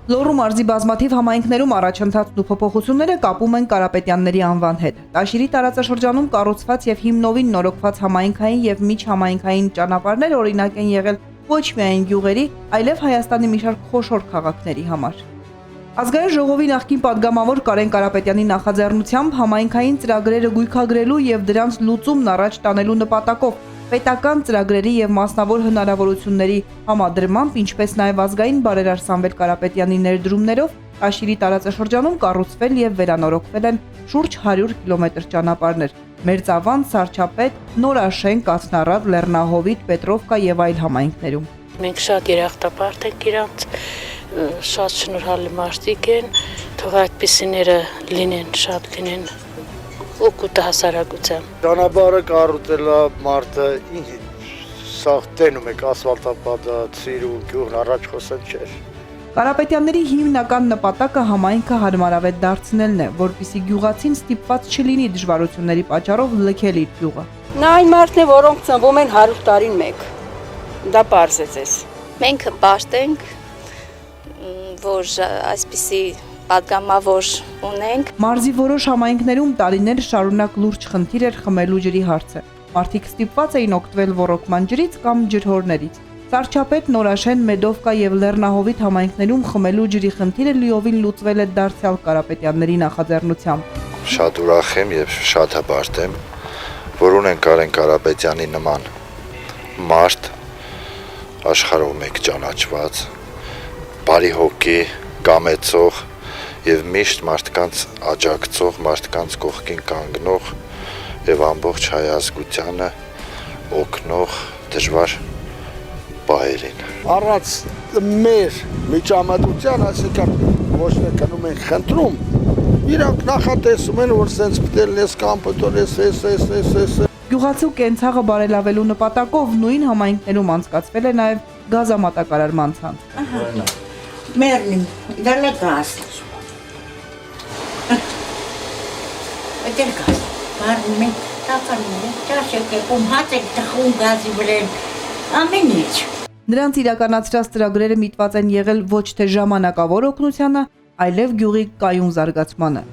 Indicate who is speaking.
Speaker 1: Լոռու մարզի բազմաթիվ համայնքներում առաջընթացն ու փոփոխությունները կապում են Կարապետյանների անվան հետ։ Տաշիրի տարածաշրջանում կառուցված եւ հիմնովին նորոգված համայնքային եւ միջհամայնքային ճանապարհներ օրինակ են եղել ոչ միայն գյուղերի, այլև Հայաստանի մի շարք խոշոր քաղաքների համար։ Ազգային ժողովի նախկին падգամավոր Կարեն Կարապետյանի նախաձեռնությամբ համայնքային ծրագրերը գույքագրելու եւ դրանց լուծումն առաջ տանելու նպատակով պետական ծրագրերի եւ մասնավոր հնարավորությունների համադրմամբ, ինչպես նաեւ ազգային բարերար Սամվել Կարապետյանի ներդրումներով Տաշիրի տարածաշրջանում կառուցվել եւ վերանորոգվել են շուրջ 100 կիլոմետր ճանապարհներ։ Մերձավան, Սարչապետ, Նորաշեն, Կացնարատ, Լեռնահովիտ, Պետրովկա եւ այլ համայնքներում։
Speaker 2: Մենք շատ երախտապարտ ենք իրանց, շատ շնորհալի մարդիկ են, թող այդպիսիները լինեն, շատ լինեն օգուտ հասարակության։
Speaker 3: Ճանապարհը կառուցել է մարդը, սաղ տենում եք ասֆալտապատացիր ու գյուղն առաջ խոսեն չէր։
Speaker 1: Կարապետյանների հիմնական նպատակը համայնքը հարմարավետ դարձնելն է, որպեսզի գյուղացին ստիպված չլինի դժվարությունների պատճառով լքել իր գյուղը։
Speaker 4: Նա այն մարդն է, որոնք ծնվում են 100 տարին մեկ։ Դա պարզ է ձեզ։
Speaker 5: Մենք հպարտ ենք, որ այսպիսի պատգամավոր ունենք։
Speaker 1: Մարզի որոշ համայնքներում տարիներ շարունակ լուրջ խնդիր էր խմելու ջրի հարցը։ Մարդիկ ստիպված էին օգտվել ոռոգման ջրից կամ ջրհորներից։ Սարչապետ, Նորաշեն, Մեդովկա եւ Լեռնահովիտ համայնքներում խմելու ջրի խնդիրը լիովին լուծվել է դարձյալ Կարապետյանների նախաձեռնությամբ։
Speaker 3: Շատ ուրախ եմ եւ շատ հպարտ եմ, որ ունեն Կարեն Կարապետյանի նման մարդ, աշխարհով մեկ ճանաչված, բարի հոգի, կամեցող եւ միշտ մարդկանց աջակցող, մարդկանց կողքին կանգնող եւ ամբողջ հայազգությանը օգնող դժվար պահերին։
Speaker 6: Առանց մեր միջամտության, այսինքն ոչ թե կնում են խնդրում, իրանք նախատեսում են, որ սենց պտել ես կամ պտել ես։
Speaker 1: Գյուղացու կենցաղը բարելավելու նպատակով նույն համայնքներում անցկացվել է նաեւ գազամատակարարման ցանց։
Speaker 7: Մերնին, դալը գազ։ Դեր գազ։ Բարմին, տակարին, ճաշեք եկում, հաց եք տխում գազի վրեն, ամեն ինչ։
Speaker 1: Նրանց իրականացրած ծրագրերը միտված են եղել ոչ թե ժամանակավոր օգնությանը, այլև գյուղի կայուն զարգացմանը։